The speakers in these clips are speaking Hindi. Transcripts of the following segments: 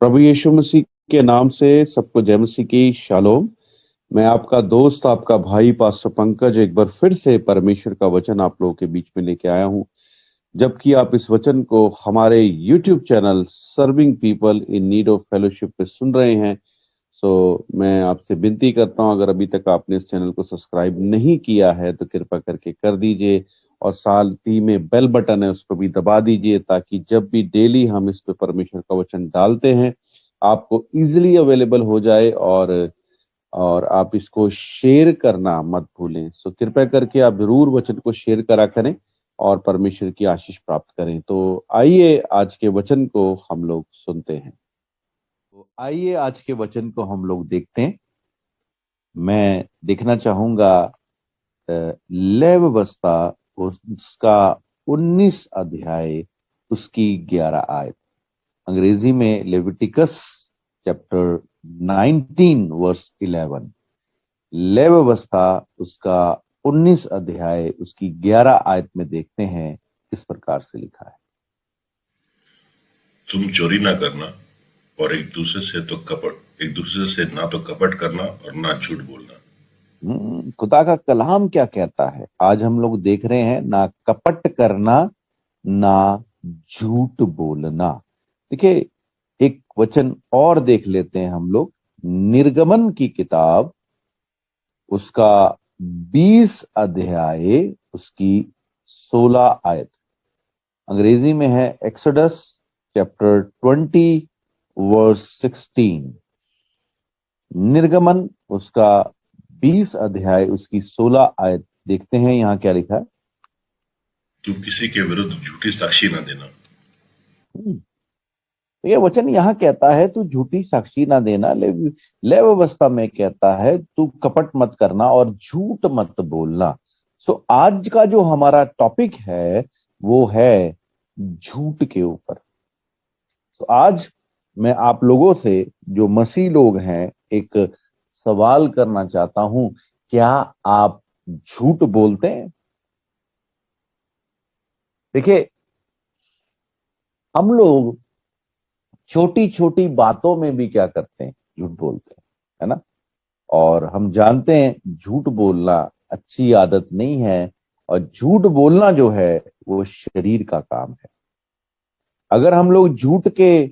प्रभु यीशु मसीह के नाम से सबको जय मसीह की शालोम। मैं आपका दोस्त, आपका भाई पास्टर पंकज एक बार फिर से परमेश्वर का वचन आप लोगों के बीच में लेके आया हूं। जबकि आप इस वचन को हमारे YouTube channel serving people in need of fellowship पे सुन रहे हैं, सो मैं आपसे विनती करता हूं, अगर अभी तक आपने इस चैनल को सब्सक्राइब नहीं किया है तो कृपा करके कर दीजिए, और साथ ही में बेल बटन है उसको भी दबा दीजिए, ताकि जब भी डेली हम इस पे परमेश्वर का वचन डालते हैं आपको इजीली अवेलेबल हो जाए, और आप इसको शेयर करना मत भूलें। सो कृपया करके आप जरूर वचन को शेयर करा करें और परमेश्वर की आशीष प्राप्त करें। तो आइए आज के वचन को हम लोग सुनते हैं। तो आइए आज के वचन को हम लोग देखते हैं। मैं देखना चाहूंगा लेव व्यवस्था उसका 19 अध्याय उसकी 11 आयत। अंग्रेजी में लेविटिकस चैप्टर 19 वर्स 11। लेव व्यवस्था उसका 19 अध्याय उसकी 11 आयत में देखते हैं, इस प्रकार से लिखा है, तुम चोरी ना करना और एक दूसरे से ना तो कपट करना और ना झूठ बोलना। खुदा का कलाम क्या कहता है? आज हम लोग देख रहे हैं, ना कपट करना ना झूठ बोलना। देखिए, एक वचन और देख लेते हैं हम लोग, निर्गमन की किताब उसका 20 अध्याय उसकी 16 आयत। अंग्रेजी में है एक्सोडस चैप्टर 20 वर्स 16। निर्गमन उसका 20 अध्याय उसकी 16 आयत देखते हैं, यहां क्या लिखा है। तू किसी के विरुद्ध झूठी साक्षी ना देना। तो यह वचन यहां कहता है तू झूठी साक्षी ना देना। ले व्यवस्था में कहता है तू कपट मत करना और झूठ मत बोलना। सो आज का जो हमारा टॉपिक है वो है झूठ के ऊपर। तो आज मैं आप लोगों से, जो मसीह लोग हैं, एक सवाल करना चाहता हूं, क्या आप झूठ बोलते हैं? देखिए, हम लोग छोटी छोटी बातों में भी क्या करते हैं, झूठ बोलते हैं, है ना। और हम जानते हैं झूठ बोलना अच्छी आदत नहीं है, और झूठ बोलना जो है वो शरीर का काम है। अगर हम लोग झूठ के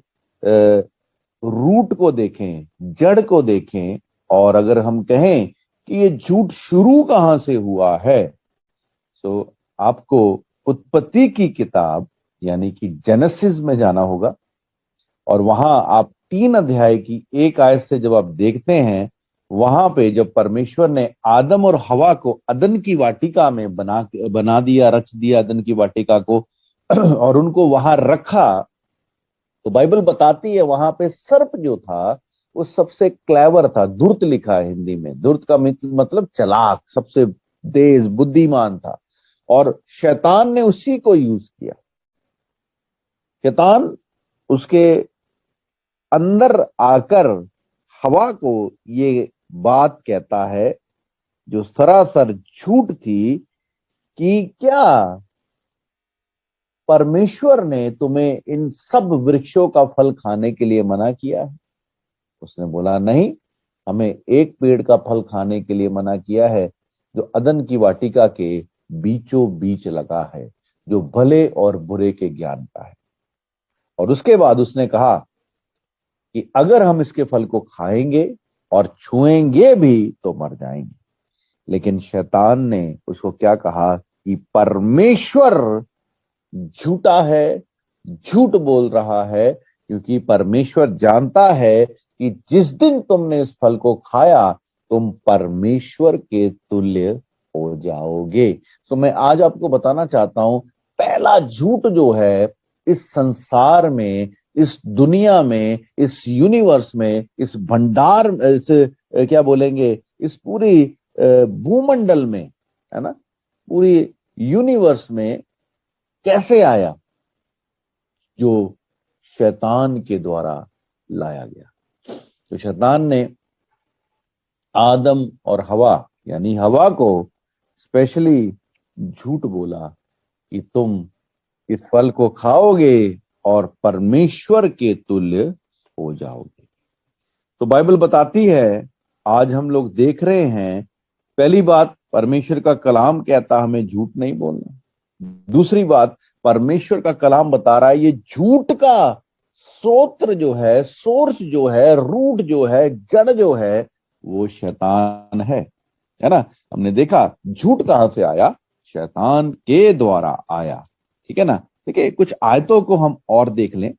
रूट को देखें, जड़ को देखें, और अगर हम कहें कि ये झूठ शुरू कहां से हुआ है, तो आपको उत्पत्ति की किताब यानी कि जेनेसिस में जाना होगा, और वहां आप 3 अध्याय की 1 आयत से जब आप देखते हैं, वहां पे जब परमेश्वर ने आदम और हवा को अदन की वाटिका में बना दिया, रख दिया अदन की वाटिका को, और उनको वहां रखा, तो बाइबल बताती है वहां पे सर्प जो था वो सबसे क्लेवर था। धूर्त लिखा है हिंदी में। धूर्त का मतलब चालाक, सबसे तेज बुद्धिमान था, और शैतान ने उसी को यूज किया। शैतान उसके अंदर आकर हवा को ये बात कहता है जो सरासर झूठ थी, कि क्या परमेश्वर ने तुम्हें इन सब वृक्षों का फल खाने के लिए मना किया है? उसने बोला नहीं, हमें एक पेड़ का फल खाने के लिए मना किया है जो अदन की वाटिका के बीचों बीच लगा है, जो भले और बुरे के ज्ञान का है। और उसके बाद उसने कहा कि अगर हम इसके फल को खाएंगे और छुएंगे भी तो मर जाएंगे। लेकिन शैतान ने उसको क्या कहा कि परमेश्वर झूठा है, झूठ बोल रहा है, क्योंकि परमेश्वर जानता है कि जिस दिन तुमने इस फल को खाया तुम परमेश्वर के तुल्य हो जाओगे। तो मैं आज आपको बताना चाहता हूं, पहला झूठ जो है इस संसार में, इस दुनिया में, इस यूनिवर्स में, इस भंडार, इस क्या बोलेंगे, इस पूरी भूमंडल में, है ना, पूरी यूनिवर्स में कैसे आया? जो शैतान के द्वारा लाया गया। तो शैतान ने आदम और हवा यानी हवा को स्पेशली झूठ बोला कि तुम इस फल को खाओगे और परमेश्वर के तुल्य हो जाओगे। तो बाइबल बताती है, आज हम लोग देख रहे हैं, पहली बात परमेश्वर का कलाम कहता हमें झूठ नहीं बोलना। दूसरी बात, परमेश्वर का कलाम बता रहा है ये झूठ का स्रोत जो है, सोर्स जो है, रूट जो है, जड़ जो है, वो शैतान है ना। हमने देखा झूठ कहां से आया, शैतान के द्वारा आया। ठीक है ना। देखिए कुछ आयतों को हम और देख लें।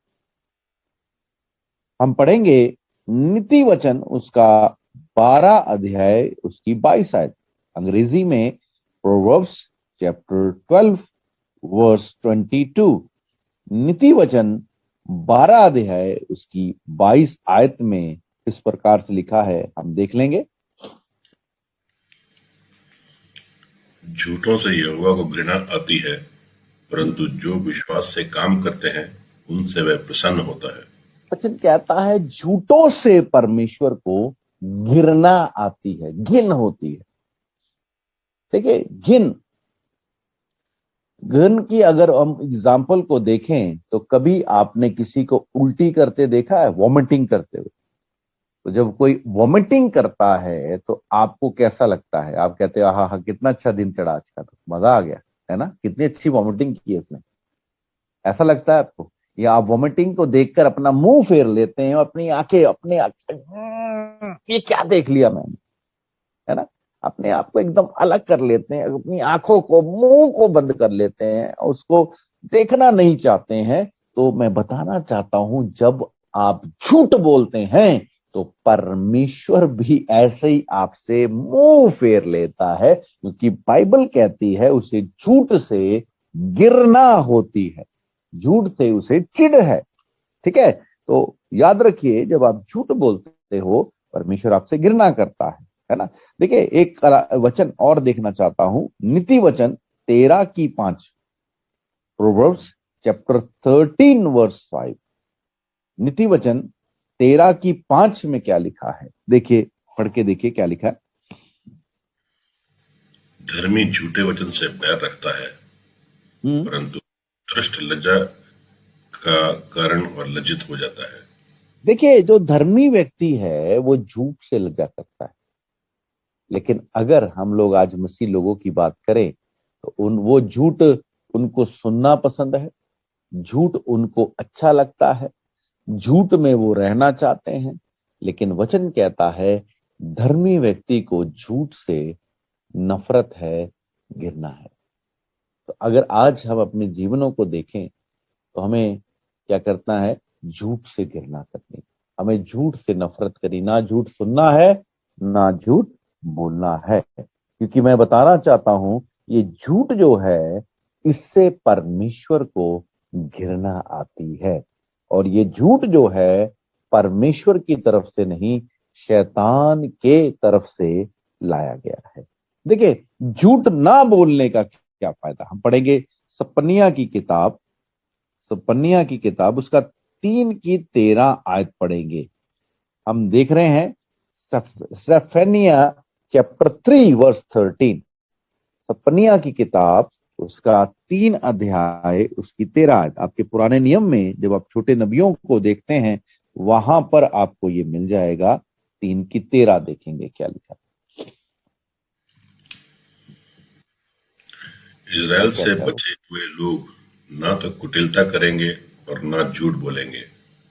हम पढ़ेंगे नीति वचन उसका 12 अध्याय उसकी 22 आयत, अंग्रेजी में प्रोवर्ब्स चैप्टर 12 वर्स 22। नीति वचन 12 अध्याय उसकी 22 आयत में इस प्रकार से लिखा है, हम देख लेंगे। झूठों से यहोवा को घृणा आती है, परंतु जो विश्वास से काम करते हैं उनसे वह प्रसन्न होता है। वचन कहता है झूठों से परमेश्वर को घृणा आती है, घिन होती है। देखिए घिन की अगर हम एग्जाम्पल को देखें तो कभी आपने किसी को उल्टी करते देखा है, वॉमिटिंग करते हुए? तो जब कोई वॉमिटिंग करता है तो आपको कैसा लगता है? आप कहते हो हाँ हाँ कितना अच्छा दिन चढ़ा आज का, तो मजा आ गया, है ना, कितनी अच्छी वॉमिटिंग की है इसने, ऐसा लगता है आपको? या आप वॉमिटिंग को देखकर अपना मुंह फेर लेते हैं, अपनी आंखें ये क्या देख लिया मैंने, है ना, अपने आप को एकदम अलग कर लेते हैं, अपनी आंखों को, मुंह को बंद कर लेते हैं, उसको देखना नहीं चाहते हैं। तो मैं बताना चाहता हूं, जब आप झूठ बोलते हैं तो परमेश्वर भी ऐसे ही आपसे मुंह फेर लेता है, क्योंकि बाइबल कहती है उसे झूठ से घृणा होती है, झूठ से उसे चिढ़ है। ठीक है, तो याद रखिए जब आप झूठ बोलते हो परमेश्वर आपसे घृणा करता है ना। देखिए एक वचन और देखना चाहता हूं, नीति वचन 13:5, प्रोवर्ब्स चैप्टर 13 वर्स 5। नीति वचन 13:5 में क्या लिखा है, देखिए, पढ़ के देखिए क्या लिखा है। धर्मी झूठे वचन से बैर रखता है, परंतु दुष्ट लज्जा का कारण और लज्जित हो जाता है। देखिए जो धर्मी व्यक्ति है वो झूठ से लज्जा करता है, लेकिन अगर हम लोग आज मसीह लोगों की बात करें तो वो झूठ उनको सुनना पसंद है, झूठ उनको अच्छा लगता है, झूठ में वो रहना चाहते हैं। लेकिन वचन कहता है धर्मी व्यक्ति को झूठ से नफरत है, घृणा है। तो अगर आज हम अपने जीवनों को देखें तो हमें क्या करना है, झूठ से घृणा करनी, हमें झूठ से नफरत करनी, ना झूठ सुनना है ना झूठ बोलना है। क्योंकि मैं बताना चाहता हूं ये झूठ जो है इससे परमेश्वर को घृणा आती है, और ये झूठ जो है परमेश्वर की तरफ से नहीं, शैतान के तरफ से लाया गया है। देखिए झूठ ना बोलने का क्या फायदा, हम पढ़ेंगे सपनिया की किताब उसका 3:13 आयत पढ़ेंगे। हम देख रहे हैं सपनिया चैप्टर 3 वर्स 13, सपनिया की किताब उसका 3 अध्याय उसकी 13 आयत। आपके पुराने नियम में जब आप छोटे नबियों को देखते हैं वहां पर आपको ये मिल जाएगा, 3:13 देखेंगे क्या लिखा। इज़राइल से बचे हुए लोग ना तो कुटिलता करेंगे और ना झूठ बोलेंगे।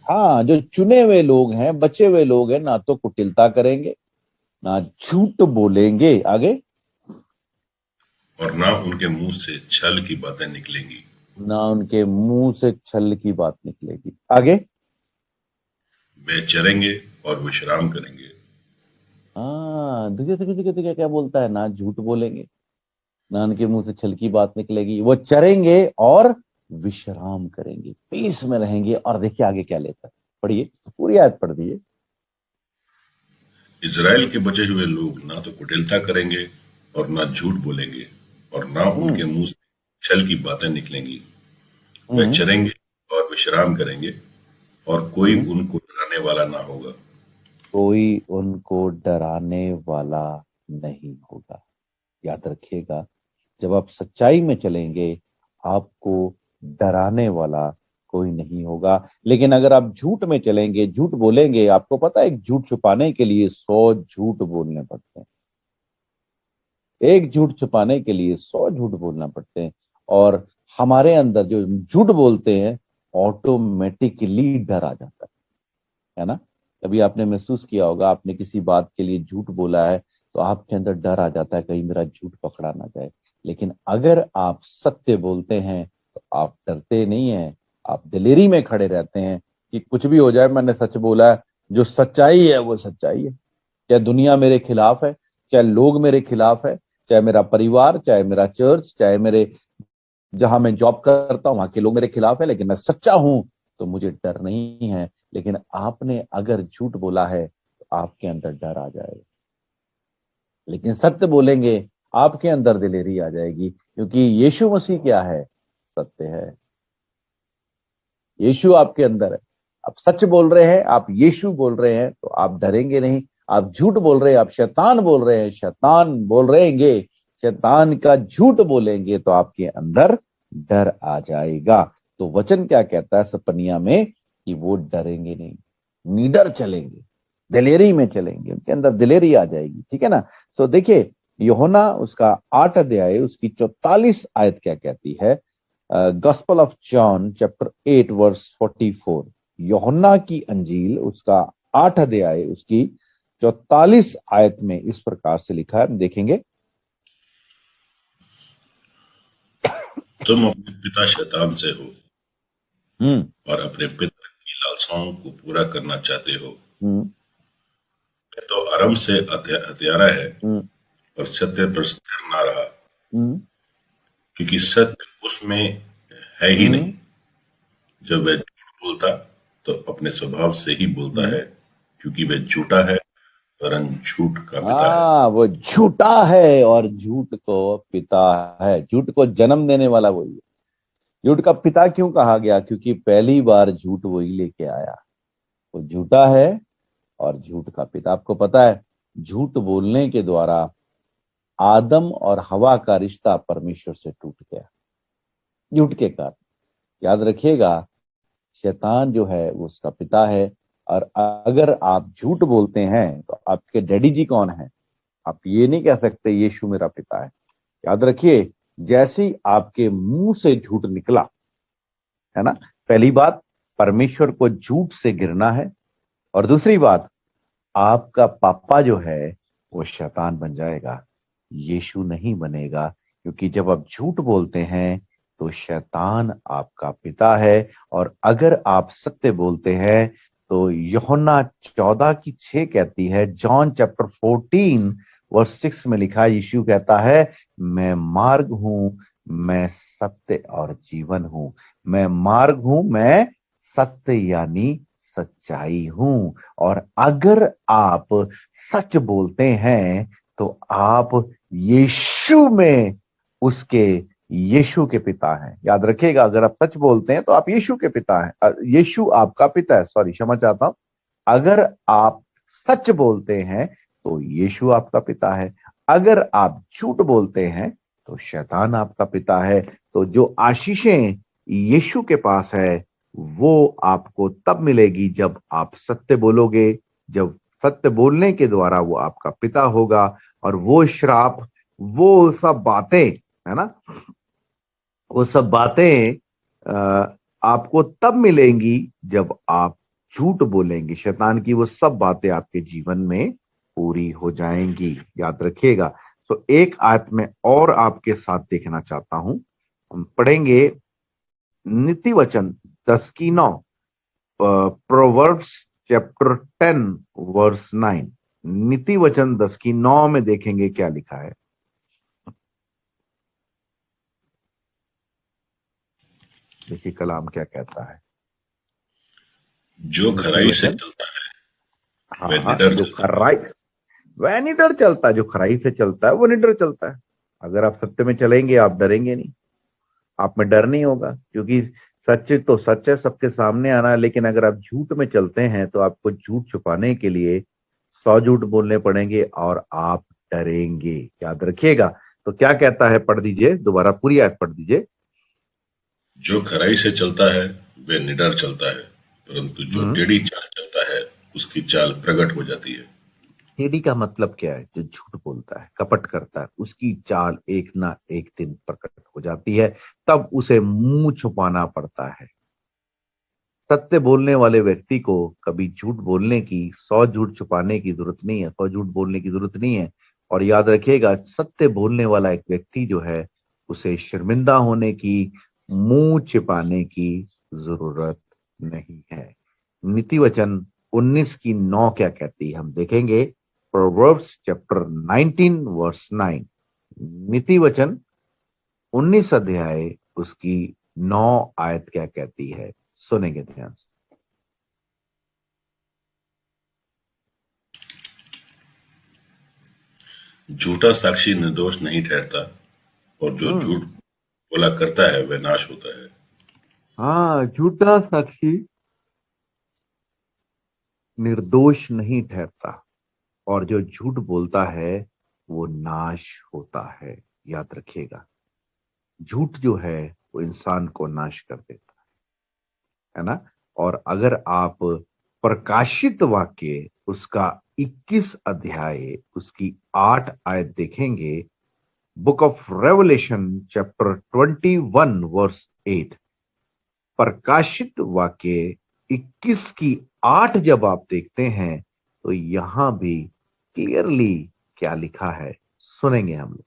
हाँ, जो चुने हुए लोग हैं, बचे हुए लोग हैं, ना तो कुटिलता करेंगे ना झूठ बोलेंगे। आगे, और ना उनके मुंह से छल की बातें निकलेंगी। ना उनके मुंह से छल की बात निकलेगी। आगे, वे चरेंगे और विश्राम करेंगे। हाँ देखिए देखिए देखिए देखिए क्या बोलता है, ना झूठ बोलेंगे ना उनके मुंह से छल की बात निकलेगी, वो चरेंगे और विश्राम करेंगे, पीस में रहेंगे। और देखिए आगे क्या लेता है, पढ़िए, पूरी आयत पढ़ दीजिए। इज़राइल के बचे हुए लोग ना तो कुटिलता करेंगे और ना झूठ बोलेंगे, और ना उनके मुंह से छल की बातें निकलेंगी। वे चरेंगे और विश्राम करेंगे, और कोई उनको डराने वाला ना होगा। कोई उनको डराने वाला नहीं होगा। याद रखिएगा, जब आप सच्चाई में चलेंगे आपको डराने वाला कोई नहीं होगा। लेकिन अगर आप झूठ में चलेंगे, झूठ बोलेंगे, आपको पता है एक झूठ छुपाने के लिए 100 झूठ बोलने पड़ते हैं। एक झूठ छुपाने के लिए 100 झूठ बोलना पड़ते हैं। और हमारे अंदर जो झूठ बोलते हैं, ऑटोमेटिकली डर आ जाता है ना। कभी आपने महसूस किया होगा, आपने किसी बात के लिए झूठ बोला है तो आपके अंदर डर आ जाता है कहीं मेरा झूठ पकड़ा ना जाए। लेकिन अगर आप सत्य बोलते हैं तो आप डरते नहीं हैं, आप दिलेरी में खड़े रहते हैं कि कुछ भी हो जाए, मैंने सच बोला है, जो सच्चाई है वो सच्चाई है। चाहे दुनिया मेरे खिलाफ है, चाहे लोग मेरे खिलाफ है, चाहे मेरा परिवार, चाहे मेरा चर्च, चाहे मेरे जहां मैं जॉब करता हूं वहां के लोग मेरे खिलाफ है, लेकिन मैं सच्चा हूं तो मुझे डर नहीं है। लेकिन आपने अगर झूठ बोला है तो आपके अंदर डर आ जाएगा। लेकिन सत्य बोलेंगे, आपके अंदर दिलेरी आ जाएगी, क्योंकि यीशु मसीह क्या है? सत्य है। यीशु आपके अंदर है। आप सच बोल रहे हैं, आप यीशु बोल रहे हैं तो आप डरेंगे नहीं। आप झूठ बोल रहे हैं, आप शैतान बोल रहे हैं, शैतान बोल रहेंगे, शैतान का झूठ बोलेंगे तो आपके अंदर डर आ जाएगा। तो वचन क्या कहता है सपनिया में कि वो डरेंगे नहीं, निडर चलेंगे, दिलेरी में चलेंगे, उनके अंदर दिलेरी आ जाएगी। ठीक है ना। सो देखिए, यूहन्ना उसका 8 अध्याय उसकी 44 आयत क्या कहती है? Gospel of John chapter 8 verse 44, यूहन्ना की अंजील उसका 8 अध्याय उसकी 44 आयत में इस प्रकार से लिखा है, देखेंगे। तुम अपने पिता शैतान से हो और अपने पिता की लालसाओं को पूरा करना चाहते हो। मैं तो आरंभ से हत्यारा है और सत्य पर स्थिर ना रहा, क्योंकि सत्य उसमें है ही नहीं। जब वह झूठ बोलता तो अपने स्वभाव से ही बोलता है, क्योंकि वह झूठा है परंतु झूठ का पिता है। वो झूठा है और झूठ को पिता है। झूठ को जन्म देने वाला वही है। झूठ का पिता क्यों कहा गया? क्योंकि पहली बार झूठ वही लेके आया। वो झूठा है और झूठ का पिता। आपको पता है, झूठ बोलने के द्वारा आदम और हवा का रिश्ता परमेश्वर से टूट गया, झूठ के कारण। याद रखिएगा, शैतान जो है वो उसका पिता है। और अगर आप झूठ बोलते हैं तो आपके डैडी जी कौन है? आप ये नहीं कह सकते यीशु मेरा पिता है। याद रखिए, जैसे ही आपके मुंह से झूठ निकला, है ना, पहली बात परमेश्वर को झूठ से गिरना है, और दूसरी बात आपका पापा जो है वो शैतान बन जाएगा, यीशु नहीं बनेगा। क्योंकि जब आप झूठ बोलते हैं तो शैतान आपका पिता है, और अगर आप सत्य बोलते हैं तो यूहन्ना 14:6 कहती है, जॉन चैप्टर 14 वर्स 6 में लिखा है, यीशु कहता है, मैं मार्ग हूं, मैं सत्य और जीवन हूं। मैं मार्ग हूं, मैं सत्य यानी सच्चाई हूं। और अगर आप सच बोलते हैं तो आप यीशु में उसके यीशु के पिता हैं। याद रखिएगा, अगर आप सच बोलते हैं तो आप यीशु के पिता हैं, यीशु आपका पिता है। सॉरी, क्षमा चाहता हूं। अगर आप सच बोलते हैं तो यीशु आपका पिता है। अगर आप झूठ बोलते हैं तो शैतान आपका पिता है। तो जो आशीषें यीशु के पास है वो आपको तब मिलेगी जब आप सत्य बोलोगे। जब सत्य बोलने के द्वारा वो आपका पिता होगा, और वो श्राप, वो सब बातें, है ना, वो सब बातें आपको तब मिलेंगी जब आप झूठ बोलेंगे। शैतान की वो सब बातें आपके जीवन में पूरी हो जाएंगी। याद रखिएगा। तो एक आयत में और आपके साथ देखना चाहता हूं, हम पढ़ेंगे नीति वचन 10:9, प्रोवर्ब्स चैप्टर 10 वर्स 9। नीति वचन 10:9 में देखेंगे क्या लिखा है। देखिए कलाम क्या कहता है। जो खराई से चलता है वह निडर जो चलता है। खराई, वह निडर चलता है। जो खराई से चलता है वो निडर चलता है। अगर आप सत्य में चलेंगे आप डरेंगे नहीं, आप में डर नहीं होगा, क्योंकि सच तो सच है, सबके सामने आना है। लेकिन अगर आप झूठ में चलते हैं तो आपको झूठ छुपाने के लिए 100 झूठ बोलने पड़ेंगे और आप डरेंगे। याद रखिएगा। तो क्या कहता है, पढ़ दीजिए दोबारा, पूरी आयत पढ़ दीजिए। जो खराई से चलता है वह निडर चलता है, परंतु जो हम्म। टेढ़ी चाल चलता है उसकी चाल प्रकट हो जाती है। टेढ़ी का मतलब क्या है? जो झूठ बोलता है, कपट करता है, उसकी चाल एक ना एक दिन प्रकट हो जाती है, तब उसे मुंह छुपाना पड़ता है। सत्य बोलने वाले व्यक्ति को कभी झूठ बोलने की, 100 झूठ छुपाने की जरूरत नहीं है, 100 झूठ बोलने की जरूरत नहीं है। और याद रखिएगा, सत्य बोलने वाला एक व्यक्ति जो है, उसे शर्मिंदा होने की, मुंह छिपाने की जरूरत नहीं है। नीति वचन 19 की 9 क्या कहती है, हम देखेंगे। Proverbs chapter 19 verse 9। नीति वचन 19 अध्याय उसकी 9 आयत क्या कहती है, सुनेंगे ध्यान से। झूठा साक्षी निर्दोष नहीं ठहरता, और जो हम्म। झूठ बोला करता है वह नाश होता है। हाँ, झूठा साक्षी निर्दोष नहीं ठहरता, और जो झूठ बोलता है वो नाश होता है। याद रखिएगा, झूठ जो है वो इंसान को नाश कर देता है ना। और अगर आप प्रकाशित वाक्य उसका 21 अध्याय उसकी 8 आयत देखेंगे, book of Revelation chapter 21 verse 8, प्रकाशित वाक्य 21 की 8 जब आप देखते हैं, तो यहां भी क्लियरली क्या लिखा है, सुनेंगे हम लोग।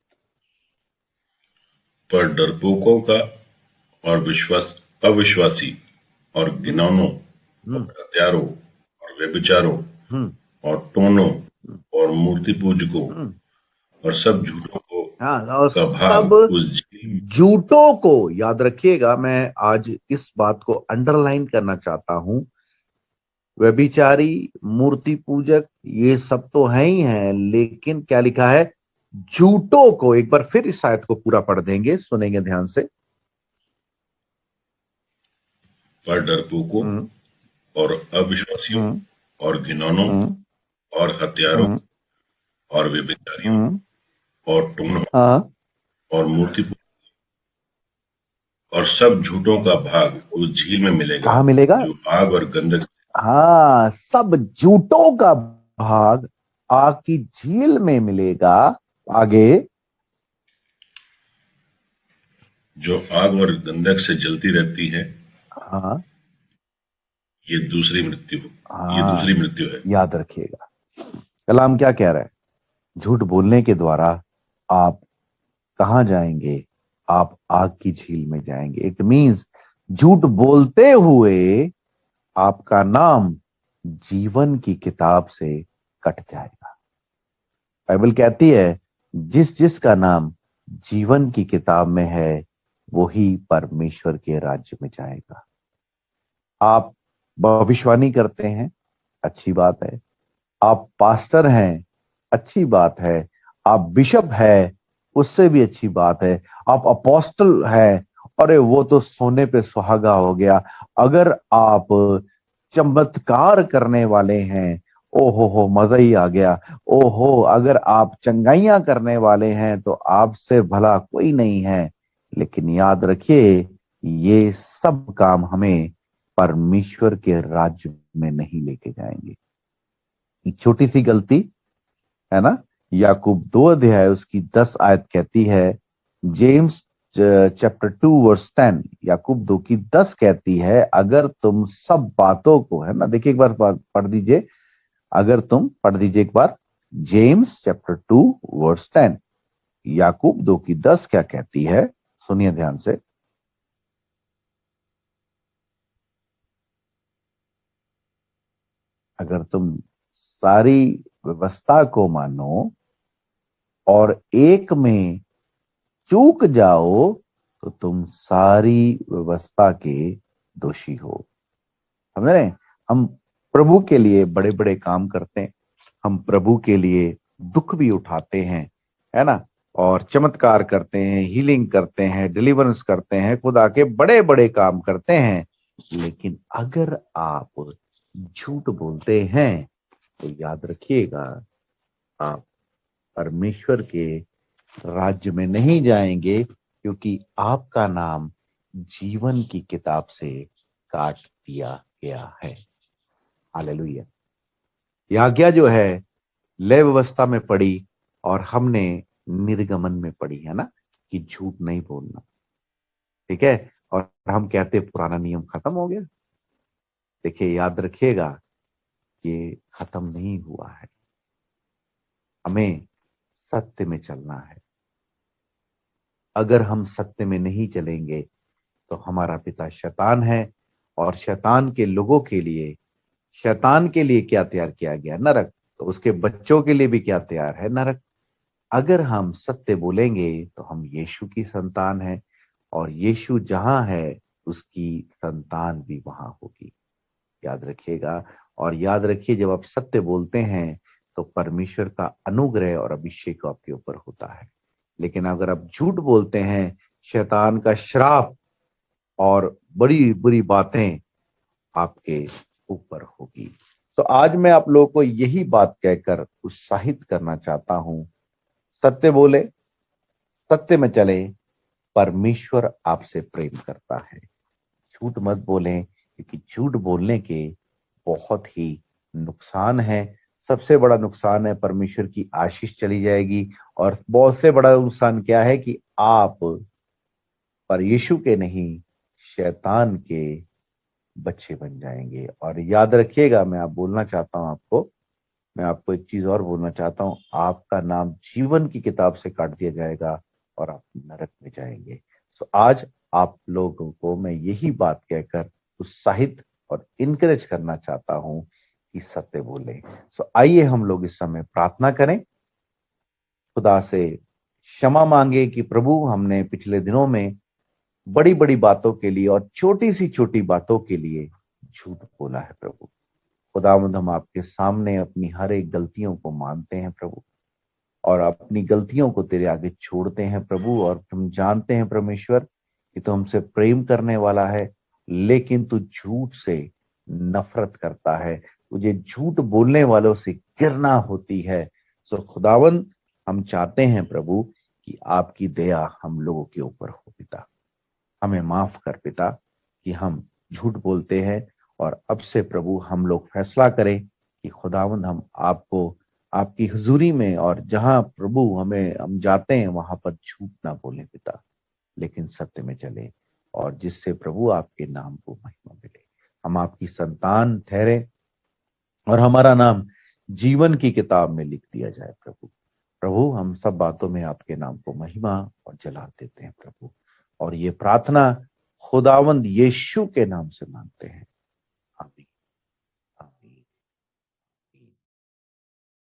पर डरपोकों का और विश्वास अविश्वासी और हम्म। घिनौनों हम्म। और हत्यारों और व्यभिचारों हम्म। और टोनों हम्म। और मूर्ति पूजकों हम्म। और सब झूठों को हाँ, और का सब भाग उस झील में। झूठों को, याद रखिएगा, मैं आज इस बात को अंडरलाइन करना चाहता हूं। व्यभिचारी, मूर्ति पूजक, ये सब तो है ही है, लेकिन क्या लिखा है? झूठों को। एक बार फिर इस आयत को पूरा पढ़ देंगे, सुनेंगे ध्यान से। पर डरपोकों हम्म। और अविश्वासियों हम्म। और घिनौनों हम्म। और हत्यारों हम्म। और व्यभिचारियों हम्म। और टोनहों हाँ। और मूर्ति और सब झूठों का भाग उस झील में मिलेगा, कहा मिलेगा? जो आग और गंधक हाँ, सब झूठों का भाग आग की झील में मिलेगा। आगे। जो आग और गंधक से जलती रहती है। हाँ। ये दूसरी मृत्यु ये हाँ, दूसरी मृत्यु है। याद रखिएगा, कलाम क्या कह रहा है? झूठ बोलने के द्वारा आप कहां जाएंगे? आप आग की झील में जाएंगे। इट मीन्स, झूठ बोलते हुए आपका नाम जीवन की किताब से कट जाएगा। बाइबल कहती है, जिस जिस का नाम जीवन की किताब में है, वही परमेश्वर के राज्य में जाएगा। आप भविष्यवाणी करते हैं, अच्छी बात है। आप पास्टर हैं, अच्छी बात है। आप बिशप है, उससे भी अच्छी बात है। आप अपोस्टल है, अरे वो तो सोने पे सुहागा हो गया। अगर आप चमत्कार करने वाले हैं, ओहो हो, मजा ही आ गया। ओहो, अगर आप चंगाइयां करने वाले हैं, तो आपसे भला कोई नहीं है। लेकिन याद रखिए, ये सब काम हमें परमेश्वर के राज्य में नहीं लेके जाएंगे। एक छोटी सी गलती है ना। याकूब 2 अध्याय उसकी 10 आयत कहती है, जेम्स चैप्टर 2 वर्स 10, याकूब 2 की 10 कहती है, अगर तुम सब बातों को, है ना, देखिए एक बार पढ़ दीजिए। अगर तुम पढ़ दीजिए एक बार, जेम्स चैप्टर 2 वर्स 10, याकूब 2 की 10 क्या कहती है, सुनिए ध्यान से। अगर तुम सारी व्यवस्था को मानो और एक में चूक जाओ, तो तुम सारी व्यवस्था के दोषी हो। समझ रहे हैं? हम प्रभु के लिए बड़े बड़े काम करते हैं, हम प्रभु के लिए दुख भी उठाते हैं, है ना, और चमत्कार करते हैं, हीलिंग करते हैं, डिलीवरेंस करते हैं, खुदा के बड़े बड़े काम करते हैं। लेकिन अगर आप झूठ बोलते हैं, तो याद रखिएगा, आप परमेश्वर के राज्य में नहीं जाएंगे, क्योंकि आपका नाम जीवन की किताब से काट दिया गया है। हालेलुया। यह आज्ञा जो है लय व्यवस्था में पड़ी और हमने निर्गमन में पड़ी है ना, कि झूठ नहीं बोलना। ठीक है, और हम कहते पुराना नियम खत्म हो गया। देखिए, याद रखिएगा, ये खत्म नहीं हुआ है। हमें सत्य में चलना है। अगर हम सत्य में नहीं चलेंगे तो हमारा पिता शैतान है, और शैतान के लोगों के लिए, शैतान के लिए क्या तैयार किया गया? नरक। तो उसके बच्चों के लिए भी क्या तैयार है? नरक। अगर हम सत्य बोलेंगे तो हम यीशु की संतान है, और यीशु जहां है उसकी संतान भी वहां होगी। याद रखिएगा। और याद रखिए, जब आप सत्य बोलते हैं तो परमेश्वर का अनुग्रह और अभिषेक आपके ऊपर होता है। लेकिन अगर आप झूठ बोलते हैं, शैतान का श्राप और बड़ी बुरी बातें आपके ऊपर होगी। तो आज मैं आप लोगों को यही बात कहकर उत्साहित करना चाहता हूं, सत्य बोले, सत्य में चले, परमेश्वर आपसे प्रेम करता है। झूठ मत बोलें, क्योंकि झूठ बोलने के बहुत ही नुकसान है। सबसे बड़ा नुकसान है परमेश्वर की आशीष चली जाएगी, और बहुत से बड़ा नुकसान क्या है कि आप पर यीशु के नहीं, शैतान के बच्चे बन जाएंगे। और याद रखिएगा, मैं आप बोलना चाहता हूं आपको, मैं आपको एक चीज और बोलना चाहता हूं, आपका नाम जीवन की किताब से काट दिया जाएगा और आप नरक में जाएंगे। तो आज आप लोगों को मैं यही बात कहकर उत्साहित और इनकरेज करना चाहता हूं कि सत्य बोले। सो आइए हम लोग इस समय प्रार्थना करें, खुदा से क्षमा मांगे कि प्रभु, हमने पिछले दिनों में बड़ी बड़ी बातों के लिए और छोटी सी छोटी बातों के लिए झूठ बोला है। प्रभु खुदावंद, हम आपके सामने अपनी हर एक गलतियों को मानते हैं प्रभु, और अपनी गलतियों को तेरे आगे छोड़ते हैं प्रभु। और हम जानते हैं परमेश्वर कि तू हमसे प्रेम करने वाला है, लेकिन तू झूठ से नफरत करता है। तुझे झूठ बोलने वालों से घृणा होती है। सो खुदावंद, हम चाहते हैं प्रभु कि आपकी दया हम लोगों के ऊपर हो पिता। हमें माफ कर पिता कि हम झूठ बोलते हैं, और अब से प्रभु हम लोग फैसला करें कि खुदावंद, हम आपको आपकी हुजूरी में, और जहां प्रभु हम जाते हैं वहां पर झूठ ना बोले पिता, लेकिन सत्य में चले, और जिससे प्रभु आपके नाम को महिमा मिले। हम आपकी संतान ठहरे और हमारा नाम जीवन की किताब में लिख दिया जाए प्रभु। प्रभु, हम सब बातों में आपके नाम को महिमा और जला देते हैं प्रभु, और ये प्रार्थना खुदावंद यीशु के नाम से मांगते हैं,